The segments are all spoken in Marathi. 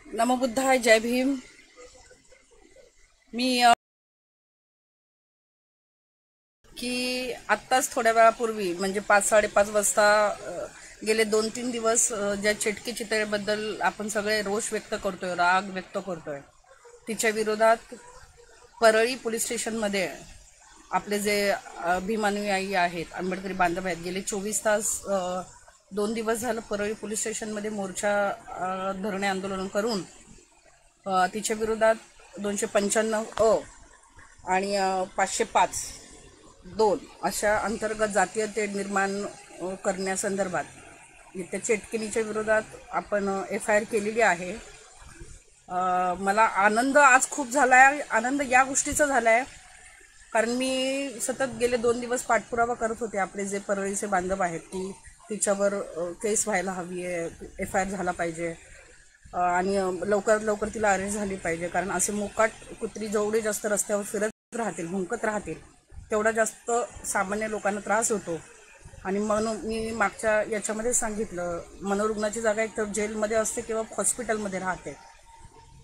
नमो बुद्धाय, जय भीम। मी की आत्ताच थोड्या वेळापूर्वी म्हणजे 5-5:30 वाजता गेले 2-3 दिवस ज्या चेटकी चितळेबद्दल आपण सगळे रोष व्यक्त करतोय, राग व्यक्त करतोय, तिच्या विरोधात परळी पोलीस स्टेशनमध्ये आपले जे भीमानुयायी आहेत, आंबेडकरी बांधव आहेत, गेले 24 तास 2 दिवस झालं परळी पोलीस स्टेशनमध्ये मोर्चा धरणे आंदोलन करून तिच्या विरोधात 295 आणि 505(2) अशा अंतर्गत जातीय तेढ निर्माण करण्यासंदर्भात त्या चेटकिनीच्या विरोधात आपण FIR केलेली आहे। मला आनंद आज खूप झाला आहे। आनंद या गोष्टीचा झाला आहे कारण मी सतत गेले 2 दिवस पाठपुरावा करत होते, आपले जे परळीचे बांधव आहेत की तिच्यावर केस व्हायला हवी आहे, FIR झाला पाहिजे आणि लवकरात लवकर तिला अरेस्ट झाली पाहिजे। कारण असे मोकाट कुत्री जेवढे जास्त रस्त्यावर फिरत राहतील, भुंकत राहतील, तेवढा जास्त सामान्य लोकांना त्रास होतो। आणि म्हणून मी मागच्या याच्यामध्ये सांगितलं, मनोरुग्णाची जागा एक तर जेलमध्ये असते किंवा हॉस्पिटलमध्ये राहते,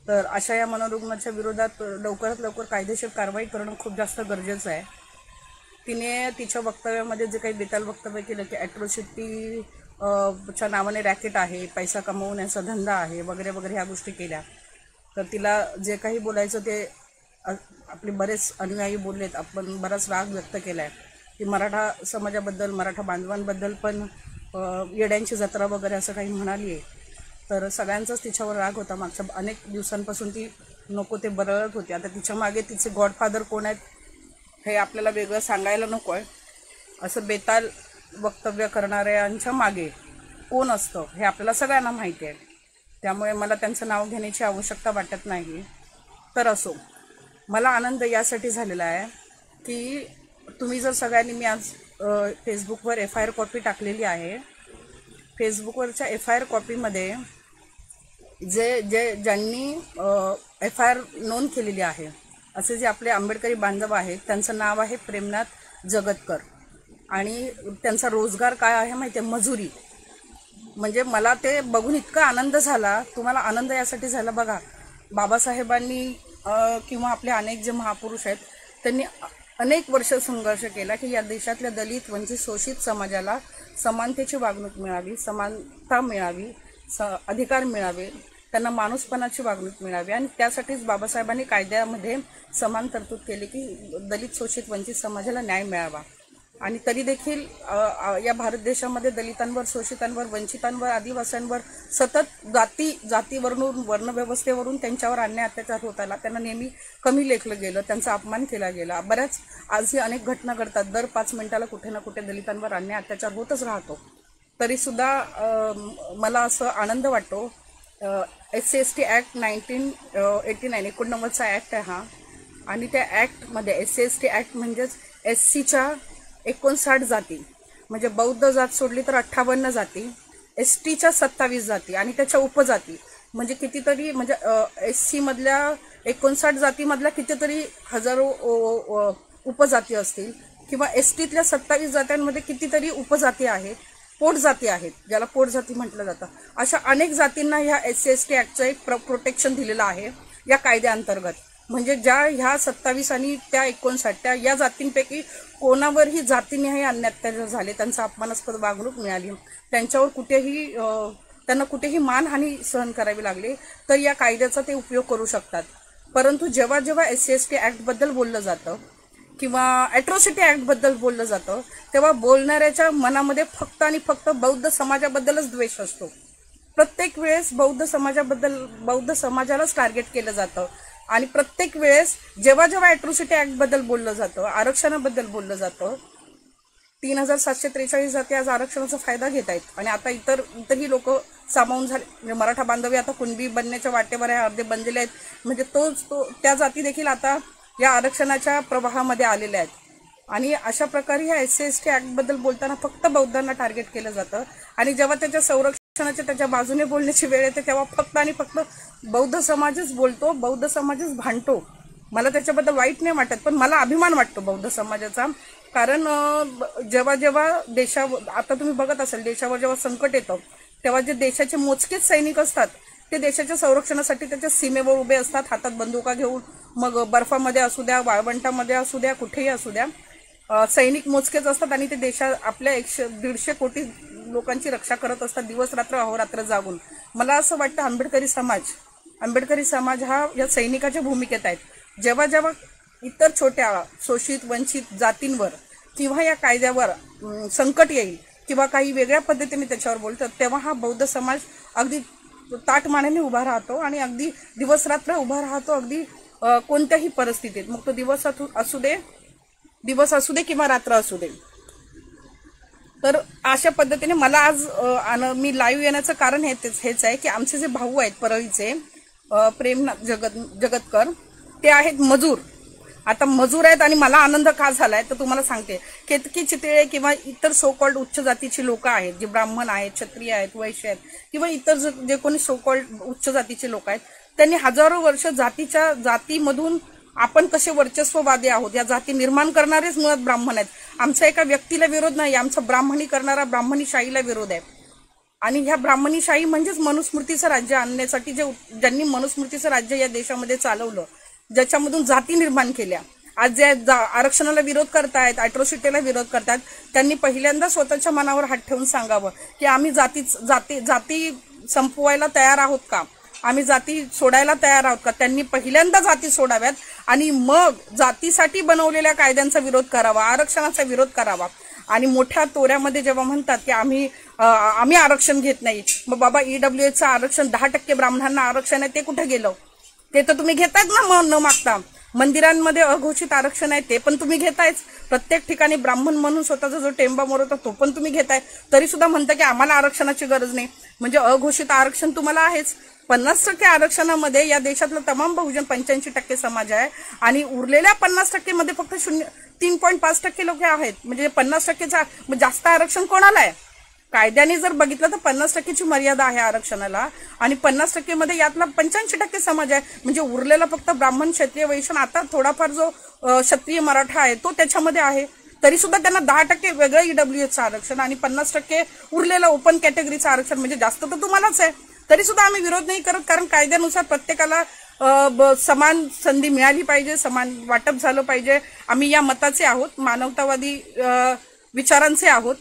तर अशा या मनोरुग्णाच्या विरोधात लवकरात लवकर कायदेशीर कारवाई करणं खूप जास्त गरजेचं आहे। तिने तिच्या वक्तव्यामध्ये जे काही बेताल वक्तव्य केलं की ॲट्रॉसिटी च्या नावाने रॅकेट आहे, पैसा कमवण्याचा धंदा आहे वगैरे वगैरे ह्या गोष्टी केल्या, तर तिला जे काही बोलायचं ते आपले बरेच अनुयायी बोललेत, आपण बराच राग व्यक्त केला आहे की मराठा समाजाबद्दल, मराठा बांधवांबद्दल पण येड्यांची जत्रा वगैरे असं काही म्हणाली आहे। तर सगळ्यांचाच तिच्यावर राग होता। मागच्या अनेक दिवसांपासून ती नको ते बरळत होती। आता तिच्या मागे तिचे गॉडफादर कोण आहेत हे आपल्याला वेगळं सांगायला नको आहे। असं बेताल वक्तव्य करणाऱ्यांच्या मागे कोण असतं हे आपल्याला सगळ्यांना माहिती आहे, त्यामुळे मला त्यांचं नाव घेण्याची आवश्यकता वाटत नाही। तर असो, मला आनंद यासाठी झालेला आहे की तुम्ही जर सगळ्यांनी, मी आज फेसबुकवर FIR कॉपी टाकलेली आहे, फेसबुकवरच्या FIR कॉपीमध्ये ज्यांनी FIR नोंद केलेली आहे असे जे आपले आंबेडकरी बांधव आहेत, त्यांचं नाव आहे प्रेमनाथ जगतकर आणि त्यांचा रोजगार काय आहे माहिती आहे, मजुरी। म्हणजे मला ते बघून इतका आनंद झाला। तुम्हाला आनंद यासाठी झाला, बघा, बाबासाहेबांनी किंवा आपले अनेक जे महापुरुष आहेत त्यांनी अनेक वर्ष संघर्ष केला की या देशातल्या दलित, वंचित, शोषित समाजाला समानतेची वागणूक मिळावी, समानता मिळावी, अधिकार मिळावे, त्यांना माणूसपणाची वागणूक मिळावी। आणि त्यासाठीच बाबासाहेबांनी कायद्यामध्ये समान तरतूद केली की दलित, शोषित, वंचित समाजाला न्याय मिळावा। आणि तरी देखील या भारत देशामध्ये दलितांवर, शोषितांवर, वंचितांवर, आदिवासींवर सतत जातीवरून, वर्णव्यवस्थेवरून त्यांच्यावर अन्याय अत्याचार होत आला। त्यांना नेहमी कमी लेखलं गेलं, त्यांचा अपमान केला गेला। बऱ्याच आजही अनेक घटना घडतात, दर 5 मिनिटाला कुठे ना कुठे दलितांवर अन्याय अत्याचार होतच राहतो। तरीसुद्धा मला असं आनंद वाटतो, SC/ST ॲक्ट 1989 89चा ॲक्ट आहे हा, आणि त्या ॲक्टमध्ये SC/ST ॲक्ट म्हणजेच SCच्या 59 जाती, म्हणजे बौद्ध जात सोडली तर 58 जाती, STच्या 27 जाती आणि त्याच्या उपजाती म्हणजे कितीतरी, म्हणजे SC मधल्या 59 जातीमधल्या कितीतरी हजारो उपजाती असतील, किंवा STतल्या 27 जात्यांमध्ये कितीतरी उपजाती आहेत, पोटजाती आहेत, ज्याला पोटजाती म्हटलं जातं। अशा अनेक जातींना ह्या SC/ST ॲक्टचं एक प्रोटेक्शन दिलेलं आहे या कायद्याअंतर्गत। म्हणजे ज्या ह्या 27 आणि त्या 59 त्या या जातींपैकी कोणावरही जातीनिहाय अन्याय अत्याचार झाले, त्यांचा अपमानास्पद वागणूक मिळाली, त्यांच्यावर त्यांना कुठेही मानहानी सहन करावी लागली, तर या कायद्याचा ते उपयोग करू शकतात। परंतु जेव्हा जेव्हा SC/ST ॲक्टबद्दल बोललं जातं किंवा ॲट्रॉसिटी ॲक्टबद्दल बोललं जातं, तेव्हा बोलणाऱ्याच्या मनामध्ये फक्त आणि फक्त बौद्ध समाजाबद्दलच द्वेष असतो। प्रत्येक वेळेस बौद्ध समाजालाच टार्गेट केलं जातं। आणि प्रत्येक वेळेस जेव्हा जेव्हा ॲट्रॉसिटी ॲक्टबद्दल बोललं जातं, आरक्षणाबद्दल बोललं जातं, 3743 जाती आज आरक्षणाचा फायदा घेत आहेत। आणि आता इतरही लोक सामावून झाले, म्हणजे मराठा बांधव आता कुणबी बनण्याच्या वाटेवर आहे, अर्धे बनलेले आहेत, म्हणजे त्या जाती देखील आता या आरक्षणाच्या प्रवाहामध्ये आलेल्या आहेत। आणि अशा प्रकारे ह्या SC/ST ॲक्टबद्दल बोलताना फक्त बौद्धांना टार्गेट केलं जातं, आणि जेव्हा त्याच्या संरक्षणाच्या त्याच्या बाजूने बोलण्याची वेळ येते तेव्हा फक्त आणि फक्त बौद्ध समाजच बोलतो, बौद्ध समाजच भांडतो। मला त्याच्याबद्दल वाईट नाही वाटत, पण मला अभिमान वाटतो बौद्ध समाजाचा। कारण जेव्हा जेव्हा आता तुम्ही बघत असाल, देशावर जेव्हा संकट येतं तेव्हा जे देशाचे मोजकेच सैनिक असतात ते देशाच्या संरक्षणासाठी त्याच्या सीमेवर उभे असतात, हातात बंदुका घेऊन. मग बर्फामध्ये असू द्या, वाळवंटामध्ये असू द्या, कुठेही असू द्या, सैनिक मोजकेच असतात आणि ते आपल्या 150 कोटी लोकांची रक्षा करत असतात दिवस रात्र अहोरात्र जागून. मला असं वाटतं आंबेडकरी समाज हा या सैनिकाच्या भूमिकेत आहेत. जेव्हा जेव्हा इतर छोट्या शोषित वंचित जातींवर किंवा या कायद्यावर संकट येईल किंवा काही वेगळ्या पद्धतीने त्याच्यावर बोलतात, तेव्हा हा बौद्ध समाज अगदी ताटमानेने उभा राहतो आणि अगदी दिवस रात्र उभा राहतो, अगदी कोणत्याही परिस्थितीत. मग तो दिवस असू दे किंवा रात्र असू दे. तर अशा पद्धतीने मला आज मी लाईव्ह येण्याचं कारण हेच आहे की आमचे जे भाऊ आहेत परळीचे, प्रेमनाथ जगतकर, ते आहेत मजूर. आता मजूर आहेत आणि मला आनंद का झालाय तर तुम्हाला सांगते. केतकी चितळे किंवा इतर सोकॉल्ड उच्च जातीची लोक आहेत, जे ब्राह्मण आहेत, क्षत्रिय आहेत, वैश्य आहेत किंवा इतर जे कोणी सोकॉल्ड उच्च जातीचे लोक आहेत, त्यांनी हजारो वर्ष जातीमधून आपण कसे वर्चस्ववादी आहोत, या जाती निर्माण करणारेच मुळात ब्राह्मण आहेत. आमचा एका व्यक्तीला विरोध नाही, आमचा ब्राह्मणी करणारा ब्राह्मणीशाहीला विरोध आहे. आणि ह्या ब्राह्मणीशाही म्हणजेच मनुस्मृतीचं राज्य आणण्यासाठी ज्यांनी मनुस्मृतीचं राज्य या देशामध्ये चालवलं, ज्याच्यामधून जाती निर्माण केल्या, आज जे आरक्षणाला विरोध करतायत, अॅट्रॉसिटीला विरोध करतायत, त्यांनी पहिल्यांदा स्वतःच्या मनावर हात ठेवून सांगावं की आम्ही जाती संपवायला तयार आहोत का, आम्ही जाती सोडायला तयार आहोत का. त्यांनी पहिल्यांदा जाती सोडाव्यात आणि मग जातीसाठी बनवलेल्या कायद्यांचा विरोध करावा, आरक्षणाचा विरोध करावा. आणि मोठ्या तोऱ्यामध्ये जेव्हा म्हणतात की आम्ही आरक्षण घेत नाही, मग बाबा ईडब्ल्यूएसचं आरक्षण 10% ब्राह्मणांना आरक्षण आहे, ते कुठे गेलं? ते तर तुम्ही घेतायत ना न मागता. मंदिरांमध्ये अघोषित आरक्षण आहे, ते पण तुम्ही घेतायच. प्रत्येक ठिकाणी ब्राह्मण म्हणून स्वतःचा जो टेंबा मोरवतो तो पण तुम्ही घेताय, तरी सुद्धा म्हणता की आम्हाला आरक्षणाची गरज नाही. म्हणजे अघोषित आरक्षण तुम्हाला आहेच. 50% आरक्षणामध्ये या देशातला तमाम बहुजन 85% समाज आहे आणि उरलेल्या 50% मध्ये फक्त 3.5% लोक आहेत. म्हणजे 50%चा जास्त आरक्षण कोणाला आहे? कायद्याने जर बघितलं तर 50%ची मर्यादा आहे आरक्षणाला आणि 50% मध्ये यातला 85% समाज आहे. म्हणजे उरलेला फक्त ब्राह्मण, क्षत्रिय, वैश्य, आता थोडाफार जो क्षत्रिय मराठा आहे तो त्याच्यामध्ये आहे. तरी सुद्धा त्यांना 10% वेगळं ईडब्ल्यूएसचं आरक्षण आणि 50% उरलेलं ओपन कॅटेगरीचं आरक्षण. म्हणजे जास्त तर तुम्हालाच आहे. तरी सुद्धा आम्ही विरोध नाही करत, कारण कायद्यानुसार प्रत्येकाला समान संधी मिळाली पाहिजे, समान वाटप झालं पाहिजे. आम्ही या मताचे आहोत, मानवतावादी विचारांचे आहोत.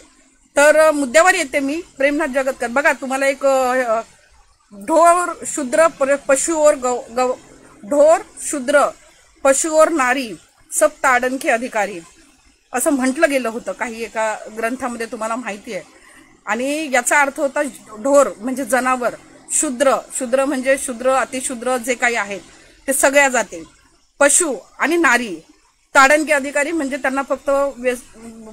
तर मुद्द्यावर येते मी. प्रेमनाथ जगतकर, बघा तुम्हाला एक ढोर शूद्र पशुओर नारी सब ताडणके अधिकारी असं म्हटलं गेलं होतं काही एका ग्रंथामध्ये, तुम्हाला माहिती आहे. आणि याचा अर्थ होता ढोर म्हणजे जनावर, शूद्र म्हणजे शूद्र, अतिशूद्र जे काही आहेत ते सगळ्या जाती, पशु आणि नारी, ताडणके अधिकारी म्हणजे त्यांना फक्त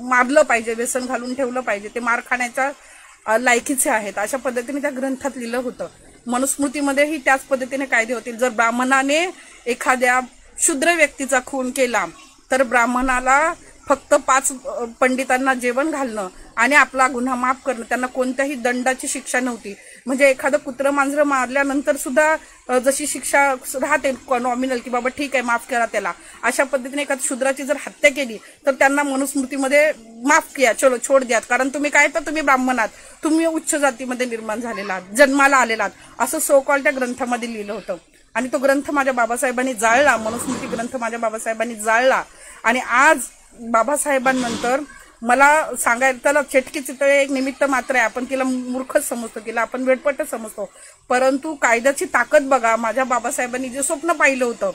मारलं पाहिजे, व्यसन घालून ठेवलं पाहिजे, ते मार खाण्याच्या लायकीचे आहेत. अशा पद्धतीने त्या ग्रंथात लिहिलं होतं. मनुस्मृतीमध्येही त्याच पद्धतीने कायदे होतील. जर ब्राह्मणाने एखाद्या शूद्र व्यक्तीचा खून केला तर ब्राह्मणाला फक्त 5 पंडितांना जेवण घालणं आणि आपला गुन्हा माफ करणं, त्यांना कोणत्याही दंडाची शिक्षा नव्हती. म्हणजे एखादं कुत्रं मांजरं मारल्यानंतर सुद्धा जशी शिक्षा राहते नॉमिनल की बाबा ठीक आहे माफ करा त्याला, अशा पद्धतीने एखाद्या शूद्राची जर हत्या केली तर त्यांना मनुस्मृतीमध्ये माफ किया, चलो छोड द्यात, कारण तुम्ही काय तर तुम्ही ब्राह्मण आहात, तुम्ही उच्च जातीमध्ये निर्माण झालेला आहात, जन्माला आलेला आहात, असं सोकॉल त्या ग्रंथामध्ये लिहिलं होतं. आणि तो ग्रंथ माझ्या बाबासाहेबांनी जाळला, मनुस्मृती ग्रंथ माझ्या बाबासाहेबांनी जाळला. आणि आज बाबासाहेबांनंतर मला सांगायला, त्याला चेटकी चितळे एक निमित्त मात्र आहे, आपण तिला मूर्खच समजतो, तिला आपण वेडपटच समजतो, परंतु कायद्याची ताकद बघा. माझ्या बाबासाहेबांनी जे स्वप्न पाहिलं होतं,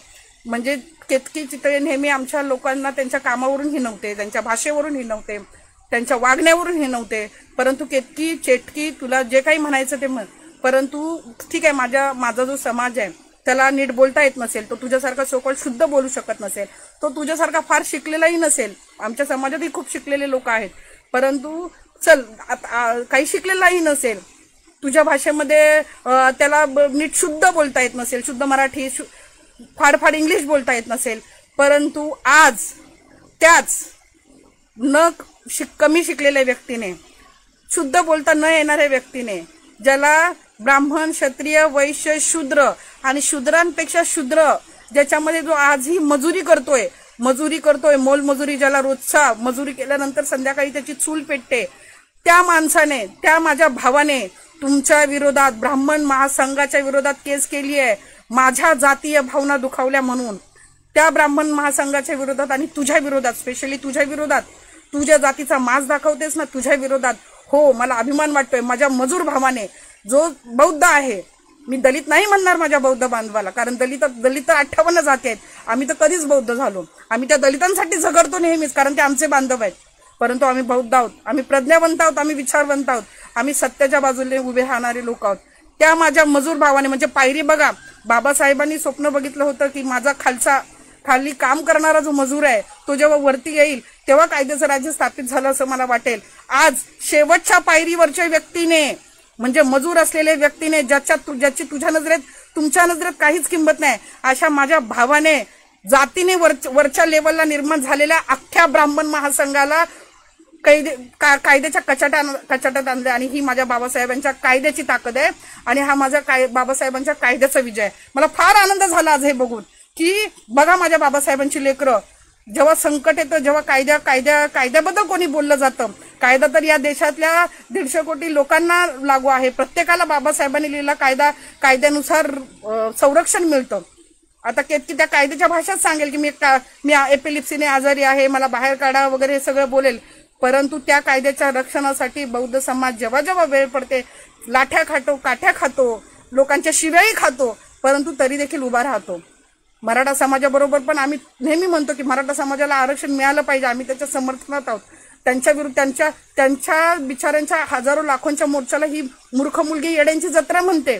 म्हणजे केतकी चितळे नेहमी आमच्या लोकांना त्यांच्या कामावरून हिणवते, त्यांच्या भाषेवरून हिणवते, त्यांच्या वागण्यावरून हिणवते, परंतु केतकी, चेटकी, तुला जे काही म्हणायचं ते म्हण, परंतु ठीक आहे, माझा जो समाज आहे त्याला नीट बोलता येत नसेल, तो तुझ्यासारखा सोकॉल शुद्ध बोलू शकत नसेल, तो तुझ्यासारखा फार शिकलेलाही नसेल. आमच्या समाजातही खूप शिकलेले लोक आहेत, परंतु चल काही शिकलेलाही नसेल, तुझ्या भाषेमध्ये त्याला नीट शुद्ध बोलता येत नसेल, शुद्ध मराठी, फार इंग्लिश बोलता येत नसेल, परंतु आज त्याच कमी शिकलेल्या व्यक्तीने, शुद्ध बोलता न येणाऱ्या व्यक्तीने, ज्याला ब्राह्मण, क्षत्रिय, वैश्य, शूद्र आणि शूद्रांपेक्षा शूद्र, ज्याच्यामध्ये जो आजही मजुरी करतोय, मोलमजुरी, ज्याला रोजचा मजुरी केल्यानंतर संध्याकाळी त्याची चूल पेटते, त्या माणसाने, त्या माझ्या भावाने तुमच्या विरोधात, ब्राह्मण महासंघाच्या विरोधात केस केली आहे, माझ्या जातीय भावना दुखावल्या म्हणून. त्या ब्राह्मण महासंघाच्या विरोधात आणि तुझ्या विरोधात, स्पेशली तुझ्या विरोधात, तुझ्या जातीचा माज दाखवतेस ना, तुझ्या विरोधात. हो, मला अभिमान वाटतोय माझ्या मजूर भावाने, जो बौद्ध आहे. मी दलित नाही म्हणणार माझ्या बौद्ध बांधवाला, कारण दलित 58 जाती आहेत. आम्ही तर कधीच बौद्ध झालो. आम्ही त्या दलितांसाठी झगडतो नेहमीच, कारण ते आमचे बांधव आहेत. परंतु आम्ही बौद्ध आहोत, आम्ही प्रज्ञावंत आहोत, आम्ही विचारवंत आहोत, आम्ही सत्याच्या बाजूने उभे राहणारे लोक आहोत. त्या माझ्या मजूर भावाने, म्हणजे पायरी बघा, बाबासाहेबांनी स्वप्न बघितलं होतं की माझा खाली काम करणारा जो मजूर आहे तो जेव्हा वरती येईल तेव्हा कायद्याचं राज्य स्थापित झालं असं मला वाटेल. आज शेवटच्या पायरीवरच्या व्यक्तीने, म्हणजे मजूर असलेल्या व्यक्तीने, ज्याची तुझ्या नजरेत, तुमच्या नजरेत काहीच किंमत नाही, अशा माझ्या भावाने जातीने वरच्या लेवलला निर्माण झालेल्या अख्ख्या ब्राह्मण महासंघाला कायद्याच्या कचाट्यात आणले. आणि ही माझ्या बाबासाहेबांच्या कायद्याची ताकद आहे आणि हा माझ्या बाबासाहेबांच्या कायद्याचा विजय आहे. मला फार आनंद झाला आज हे बघून की बघा माझ्या बाबासाहेबांची लेकरं, जेव्हा संकट येतं, जेव्हा कायद्याबद्दल कोणी बोललं जातं, कायदा तर या देशातल्या 150 कोटी लोकांना लागू आहे. प्रत्येकाला बाबासाहेबांनी लिहिलेला कायद्यानुसार संरक्षण मिळतं. आता केतकी त्या कायद्याच्या भाषेत सांगेल की मी एपिलिप्सीने आजारी आहे, मला बाहेर काढा वगैरे हे सगळं बोलेल. परंतु त्या कायद्याच्या रक्षणासाठी बौद्ध समाज जेव्हा वेळ पडते, लाठ्या खातो, काठ्या खातो, लोकांच्या शिव्याही खातो, परंतु तरी देखील उभा राहतो. मराठा समाजाबरोबर पण आम्ही नेहमी म्हणतो की मराठा समाजाला आरक्षण मिळालं पाहिजे, आम्ही त्याच्या समर्थनात आहोत. त्यांच्या विरुद्ध त्यांच्या बिचाऱ्यांच्या हजारो लाखोंच्या मोर्चाला ही मूर्ख मुलगी येड्यांची जत्रा म्हणते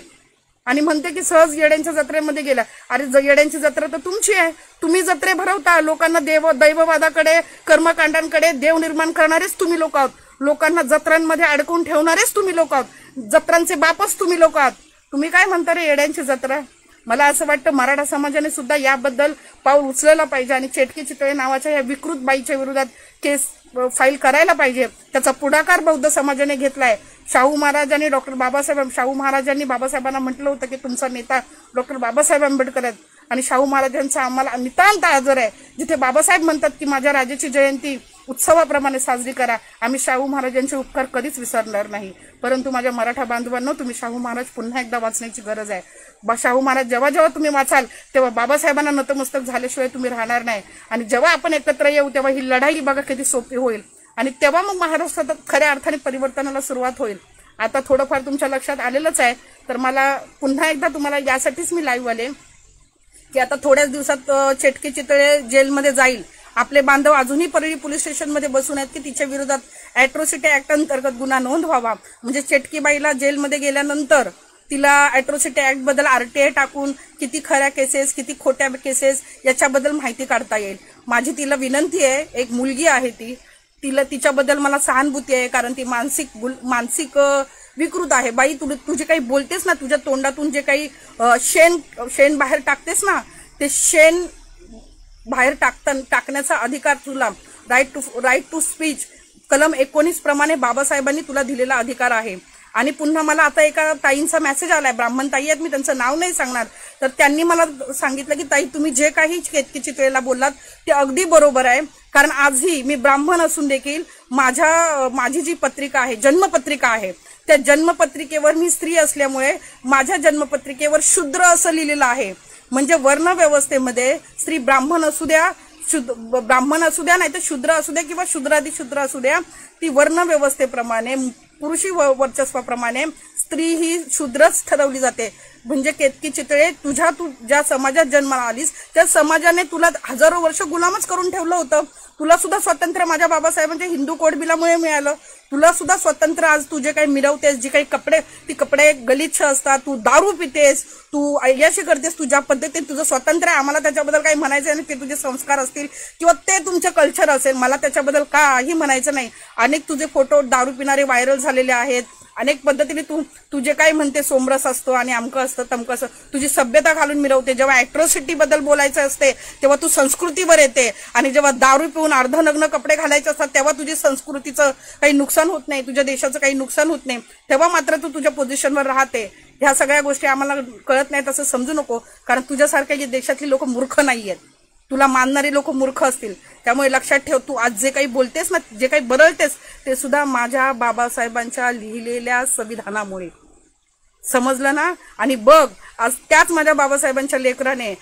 आणि म्हणते की सहज येड्यांच्या जत्रेमध्ये गेला. अरे येड्यांची जत्रा तर तुमची आहे, तुम्ही जत्रे भरवता. लोकांना दैववादाकडे, कर्मकांडांकडे देव निर्माण करणारेच तुम्ही लोक आहात. लोकांना जत्रांमध्ये अडकवून ठेवणारेच तुम्ही लोक आहात. जत्रांचे बापच तुम्ही लोक आहात. तुम्ही काय म्हणता रे येड्यांची जत्रा? मला असं वाटतं मराठा समाजाने सुद्धा याबद्दल पाऊल उचलायला पाहिजे आणि चेटकी चितळे नावाच्या या विकृत बाईच्या विरोधात केस फाईल करायला पाहिजे. त्याचा पुढाकार बौद्ध समाजाने घेतलाय. शाहू महाराजांनी शाहू महाराजांनी बाबासाहेबांना म्हटलं होतं की तुमचा नेता डॉक्टर बाबासाहेब आंबेडकर आहेत आणि शाहू महाराजांचा आम्हाला नितांत आदर आहे. जिथे बाबासाहेब म्हणतात की माझ्या राजाची जयंती उत्सवाप्रमाणे साजरी करा, आम्ही शाहू महाराजांचे उपकार कधीच विसरणार नाही. परंतु माझ्या मराठा बांधवांनो, तुम्ही शाहू महाराज पुन्हा एकदा वाचण्याची गरज आहे. शाहू महाराज जेव्हा तुम्ही वाचाल तेव्हा बाबासाहेबांना नतमस्तक झाल्याशिवाय तुम्ही राहणार नाही. आणि जेव्हा आपण एकत्र येऊ तेव्हा ही लढाई बघा किती सोपी होईल आणि तेव्हा मग महाराष्ट्रात खऱ्या अर्थाने परिवर्तनाला सुरुवात होईल. आता थोडंफार तुमच्या लक्षात आलेलंच आहे. तर मला पुन्हा एकदा तुम्हाला यासाठीच मी लाईव्ह आले की आता थोड्याच दिवसात चेटकी चितळे जेलमध्ये जाईल. आपले बांधव अजूनही परळी पोलीस स्टेशनमध्ये बसून आहेत की तिच्या विरोधात अॅट्रॉसिटी ऍक्ट अंतर्गत गुन्हा नोंद व्हावा. म्हणजे चेटकीबाईला जेलमध्ये गेल्यानंतर तिला अॅट्रॉसिटी ऍक्ट बद्दल RTI टाकून किती खऱ्या केसेस, किती खोट्या केसेस याच्याबद्दल माहिती काढता येईल. माझी तिला विनंती आहे. एक मुलगी आहे तिच्याबद्दल मला सहानुभूती आहे, कारण ती मानसिक विकृत आहे. बाई, तुझे काही बोलतेस ना, तुझ्या तोंडातून जे काही शेण बाहेर टाकतेस ना, ते शेण बाहेर टाकण्याचा अधिकार तुला, राईट टू स्पीच कलम 19 प्रमाणे बाबासाहेबांनी तुला दिलेला अधिकार आहे. आणि पुन्हा मला आता एका ताईंचा मेसेज आलाय, ब्राह्मण ताई आहेत, मी त्यांचं नाव नाही सांगणार, तर त्यांनी मला सांगितलं की ताई तुम्ही जे काही केतकी चितळेला बोललात ते अगदी बरोबर आहे. कारण आजही मी ब्राह्मण असून देखील माझी जी पत्रिका आहे, जन्मपत्रिका आहे, त्या जन्मपत्रिकेवर मी स्त्री असल्यामुळे माझ्या जन्मपत्रिकेवर शूद्र असं लिहिलेलं आहे. म्हणजे वर्ण व्यवस्थेमध्ये स्त्री ब्राह्मण असू द्या नाही तर शूद्र असू द्या किंवा शूद्राधी शूद्र असू द्या, ती वर्ण व्यवस्थेप्रमाणे पुरुषी वर्चस्वाप्रमाणे स्त्री ही शूद्रच ठरवली जाते. म्हणजे केतकी चितळे, तू ज्या समाजात जन्माला आलीस त्या समाजाने तुला हजारो वर्ष गुलामच करून ठेवलं होतं. तुला सुद्धा स्वातंत्र्य माझ्या बाबासाहेबांच्या हिंदू कोड बिलामुळे मिळालं. तुला सुद्धा स्वातंत्र्य आज तू जे काही मिरवतेस, जे काही कपडे गलिच्छ असतात, तू दारू पितेस, तू अय्याशी करतेस, तू ज्या पद्धतीने तुझं स्वातंत्र्य आहे, आम्हाला त्याच्याबद्दल काही म्हणायचं नाही. ते तुझे संस्कार असतील किंवा ते तुमचे कल्चर असेल, मला त्याच्याबद्दल काही म्हणायचं नाही. अनेक तुझे फोटो दारू पिणारे व्हायरल झालेले आहेत. अनेक पद्धतीने तू जे काही म्हणते सोमरस असतो आणि अमकं असतं तमकं असतं, तुझी सभ्यता घालून मिरवते. जेव्हा अॅट्रॉसिटी बद्दल बोलायचं असते तेव्हा तू संस्कृतीवर येते आणि जेव्हा दारू पिऊन अर्धनग्न कपडे घालायचे असतात तेव्हा तुझी संस्कृतीचं काही नुकसान होत नाही, तुझ्या देशाचं काही नुकसान होत नाही, तेव्हा मात्र तू तुझ्या पोझिशनवर राहते. ह्या सगळ्या गोष्टी आम्हाला कळत नाहीत असं समजू नको, कारण तुझ्यासारख्या देशातली लोक मूर्ख नाहीयेत. तुला मानणारी लोक मूर्ख असतील. त्यामुळे लक्षात ठेव, तू आज जे काही बोलतेस ना, जे काही बरळतेस, ते सुद्धा माझ्या बाबासाहेबांच्या लिहिलेल्या संविधानामुळे. समजलं ना? आणि बघ, आज त्याच माझ्या बाबासाहेबांच्या लेकराने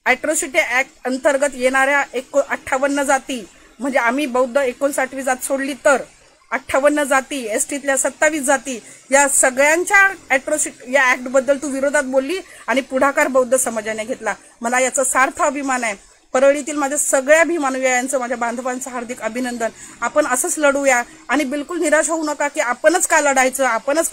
ॲट्रॉसिटी ऍक्ट अंतर्गत येणाऱ्या 58 जाती, म्हणजे आम्ही बौद्ध 59वी जात सोडली तर 58 जाती, एसटीतल्या 27 जाती, या सगळ्यांच्या ॲट्रॉसिटी या ऍक्ट बद्दल तू विरोधात बोलली आणि पुढाकार बौद्ध समाजाने घेतला. मला याचा सार्थ अभिमान आहे. परळीतील माझ्या सगळ्या भीमानुयायांचं, माझ्या बांधवांचं हार्दिक अभिनंदन. आपण असंच लढूया आणि बिलकुल निराश होऊ नका की आपणच का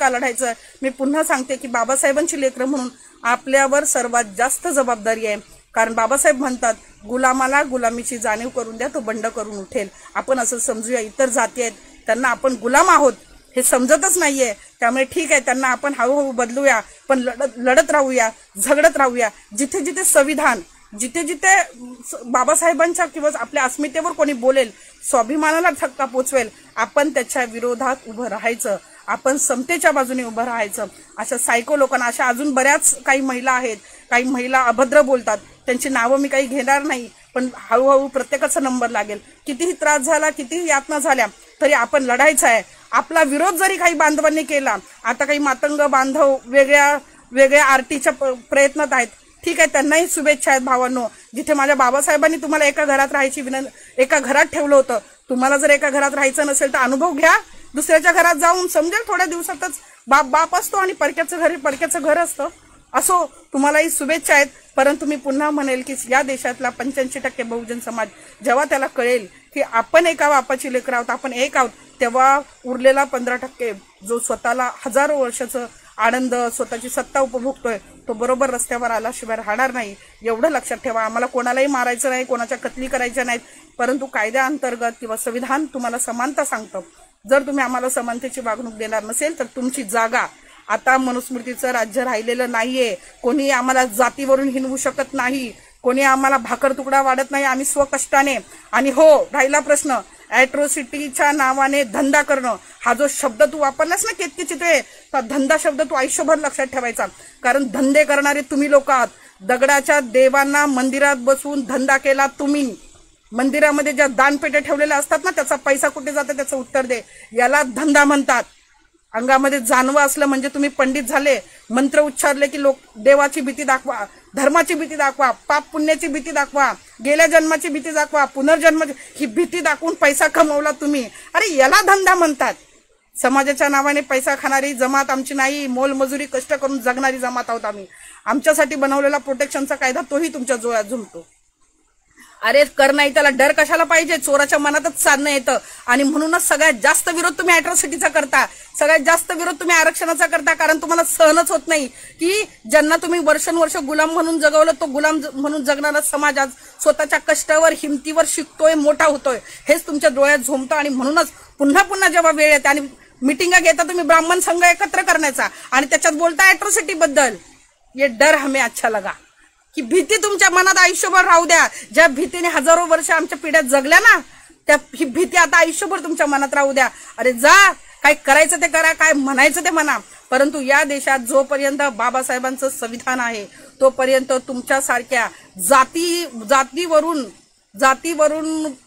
लढायचं. मी पुन्हा सांगते की बाबासाहेबांची लेकरं म्हणून आपल्यावर सर्वात जास्त जबाबदारी आहे. कारण बाबासाहेब म्हणतात, गुलामाला गुलामीची जाणीव करून द्या, तो बंड करून उठेल. आपण असं समजूया, इतर जाती आहेत त्यांना आपण गुलाम आहोत हे समजतच नाहीये. त्यामुळे ठीक आहे, त्यांना आपण हळूहळू बदलूया, पण लढत राहूया, झगडत राहूया. जिथे जिथे संविधान, जिथे जिथे बाबासाहेबांच्या किंवा आपल्या अस्मितेवर कोणी बोलेल, स्वाभिमानाला धक्का पोचवेल, आपण त्याच्या विरोधात उभं राहायचं. आपण समतेच्या बाजूने उभं राहायचं. अशा सायको लोकांना, अशा अजून बऱ्याच काही महिला आहेत, काही महिला अभद्र बोलतात, त्यांची नावं मी काही घेणार नाही, पण हळूहळू प्रत्येकाचा नंबर लागेल. कितीही त्रास झाला, कितीही यातना झाल्या, तरी आपण लढायचं आहे. आपला विरोध जरी काही बांधवांनी केला, आता काही मातंग बांधव वेगळ्या आरटीच्या प्रयत्नात आहेत, ठीक आहे, त्यांनाही शुभेच्छा आहेत भावांनो. जिथे माझ्या बाबासाहेबांनी तुम्हाला एका घरात राहायची एका घरात ठेवलं होतं, तुम्हाला जर एका घरात राहायचं नसेल तर अनुभव घ्या, दुसऱ्याच्या घरात जाऊन समजेल. थोड्या दिवसातच बाप असतो आणि परक्याचं घर असतं. असो, तुम्हालाही शुभेच्छा आहेत. परंतु मी पुन्हा म्हणेल की या देशातला 85% बहुजन समाज जेव्हा त्याला कळेल की आपण एका बापाची लेकरं आहोत, आपण एक आहोत, तेव्हा उरलेला 15% जो स्वतःला हजारो वर्षाचं आनंद, स्वतःची सत्ता उपभोगतोय, तो बरोबर रस्त्यावर आल्याशिवाय राहणार नाही. एवढं लक्षात ठेवा. आम्हाला कोणालाही मारायचं नाही, कोणाच्या कत्ली करायच्या नाहीत, परंतु कायद्याअंतर्गत किंवा संविधान तुम्हाला समानता सांगतं. जर तुम्ही आम्हाला समानतेची वागणूक देणार नसेल तर तुमची जागा, आता मनुस्मृतीचं राज्य राहिलेलं नाहीये. कोणी आम्हाला जातीवरून हिनवू शकत नाही, कोणी आम्हाला भाकर तुकडा वाढत नाही. आम्ही स्वकष्टाने. आणि हो, राहिला प्रश्न ॲट्रॉसिटीच्या नावाने धंदा करणं, हा जो शब्द तू वापरलास ना केतकीचित्रे, तर धंदा शब्द तू आयुष्यभर लक्षात ठेवायचा. कारण धंदे करणारे तुम्ही लोक आहात. दगडाच्या देवांना मंदिरात बसवून धंदा केला तुम्ही. मंदिरामध्ये ज्या दानपेट्या ठेवलेल्या असतात ना, त्याचा पैसा कुठे जातो त्याचं उत्तर दे. याला धंदा म्हणतात. अंगामध्ये जानवं असलं म्हणजे तुम्ही पंडित झाले. मंत्र उच्चारले की लोक देवाची भीती दाखवा, धर्माची भीती दाखवा, पाप पुण्याची भीती दाखवा, गेल्या जन्माची भीती दाखवा, पुनर्जन्माची, ही भीती दाखवून पैसा कमवला तुम्ही. अरे याला धंदा म्हणतात. समाजाच्या नावाने पैसा खाणारी जमात आमची नाही. मोलमजुरी कष्ट करून जगणारी जमात आहोत आम्ही. आमच्यासाठी बनवलेला प्रोटेक्शनचा कायदा तोही तुमच्या जोरात झुमतो. अरे कर नाही, त्याला डर कशाला पाहिजे? चोराच्या मनातच साधणं येतं. आणि म्हणूनच सगळ्यात जास्त विरोध तुम्ही ॲट्रॉसिटीचा करता, सगळ्यात जास्त विरोध तुम्ही आरक्षणाचा करता. कारण तुम्हाला सहनच होत नाही की ज्यांना तुम्ही वर्षानुवर्ष गुलाम म्हणून जगवलं, तो गुलाम म्हणून जगणारा समाज आज स्वतःच्या कष्टावर, हिमतीवर शिकतोय, मोठा होतोय. हेच तुमच्या डोळ्यात झोंबतं. आणि म्हणूनच पुन्हा पुन्हा जेव्हा वेळ येते आणि मिटिंगा घेता तुम्ही ब्राह्मण संघ एकत्र करण्याचा आणि त्याच्यात बोलता ॲट्रॉसिटी बद्दल, ये डर हमें अच्छा लगा. की भीती तुमच्या मनात आयुष्यभर राहू द्या. ज्या भीतीने हजारो वर्ष आमच्या पिढ्यात जगल्या ना, त्या ही भीती आता आयुष्यभर तुमच्या मनात राहू द्या. अरे जा, काय करायचं ते करा, काय म्हणायचं ते म्हणा. परंतु या देशात जोपर्यंत बाबासाहेबांचं संविधान आहे, तोपर्यंत तुमच्यासारख्या जातीवरून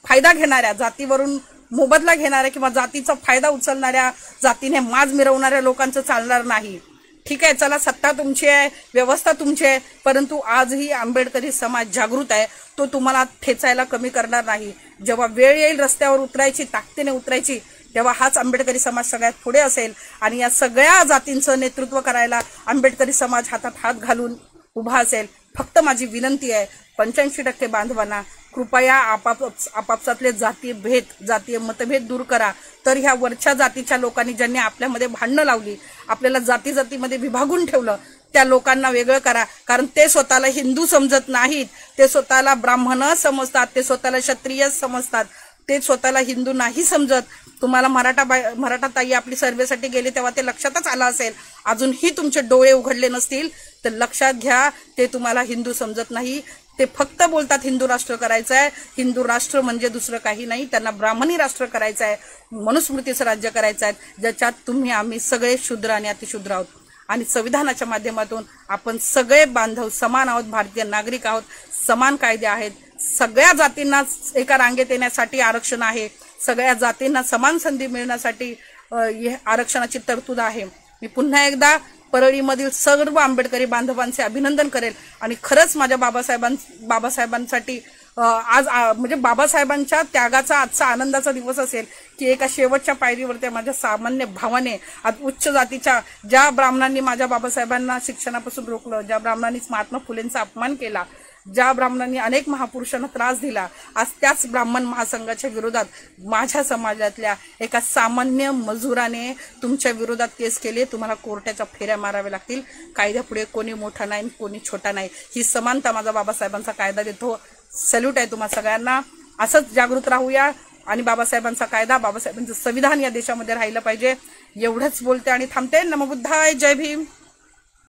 फायदा घेणाऱ्या, जातीवरून मोबदला घेणाऱ्या किंवा जातीचा फायदा उचलणाऱ्या, जातीने माज मिरवणाऱ्या लोकांचं चालणार नाही. ठीक आहे, चला, सत्ता तुमची आहे, व्यवस्था तुमची आहे, परंतु आजही आंबेडकरी समाज जागृत आहे. तो तुम्हाला ठेचायला कमी करणार नाही. जेव्हा वेळ येईल रस्त्यावर उतरायची, ताकदीने उतरायची, तेव्हा हाच आंबेडकरी समाज सगळ्यात पुढे असेल. आणि या सगळ्या जातींचं नेतृत्व करायला आंबेडकरी समाज हातात हात घालून उभा असेल. फक्त माझी विनंती आहे 85% बांधवांना, कृपया आपापसातले जातीय मतभेद दूर करा. तर ह्या वरच्या जातीच्या लोकांनी, ज्यांनी आपल्यामध्ये भांडणं लावली, आपल्याला जातीमध्ये विभागून ठेवलं, त्या लोकांना वेगळं करा. कारण ते स्वतःला हिंदू समजत नाहीत, ते स्वतःला ब्राह्मण समजतात, ते स्वतःला क्षत्रिय समजतात, ते स्वतःला हिंदू नाही समजत. तुम्हाला मराठा ताई आपली सर्वेसाठी गेली तेव्हा ते लक्षातच आलं असेल. अजूनही तुमचे डोळे उघडले नसतील तर लक्षात घ्या, ते तुम्हाला हिंदू समजत नाही. ते फक्त बोलतात हिंदू राष्ट्र करायचं आहे. हिंदू राष्ट्र म्हणजे दुसरं काही नाही. त्यांना ब्राह्मणी राष्ट्र करायचं आहे, मनुस्मृतीचं राज्य करायचं आहे, ज्याच्यात तुम्ही आम्ही सगळे शूद्र आणि अतिशूद्र आहोत. आणि संविधानाच्या माध्यमातून आपण सगळे बांधव समान आहोत, भारतीय नागरिक आहोत, समान कायदे आहेत. सगळ्या जातींना एका रांगेत येण्यासाठी आरक्षण आहे, सगळ्या जातींना समान संधी मिळण्यासाठी आरक्षणाची तरतूद आहे. मी पुन्हा एकदा परळीमधील सर्व आंबेडकरी बांधवांचे अभिनंदन करेल आणि खरंच माझ्या बाबासाहेबांसाठी आज म्हणजे बाबासाहेबांच्या त्यागाचा आजचा आनंदाचा दिवस असेल की एका शेवटच्या पायरीवर माझ्या सामान्य भावाने आज उच्च जातीच्या ज्या ब्राह्मणांनी माझ्या बाबासाहेबांना शिक्षणापासून रोखलं, ज्या ब्राह्मणांनी महात्मा फुलेंचा अपमान केला, ज्या ब्राह्मणांनी अनेक महापुरुषांना त्रास दिला, आज त्याच ब्राह्मण महासंघाच्या विरोधात माझ्या समाजातल्या एका सामान्य मजुराने तुमच्या विरोधात केस केले. तुम्हाला कोर्टाच्या फेऱ्या माराव्या लागतील. कायद्यापुढे कोणी मोठा नाही, कोणी छोटा नाही. ही समानता माझा बाबासाहेबांचा कायदा देतो. सॅल्यूट आहे तुम्हा सगळ्यांना. असंच जागृत राहूया आणि बाबासाहेबांचा कायदा, बाबासाहेबांचं संविधान या देशामध्ये राहिलं पाहिजे. एवढंच बोलते आणि थांबते. नमो बुद्धाय. जय भीम.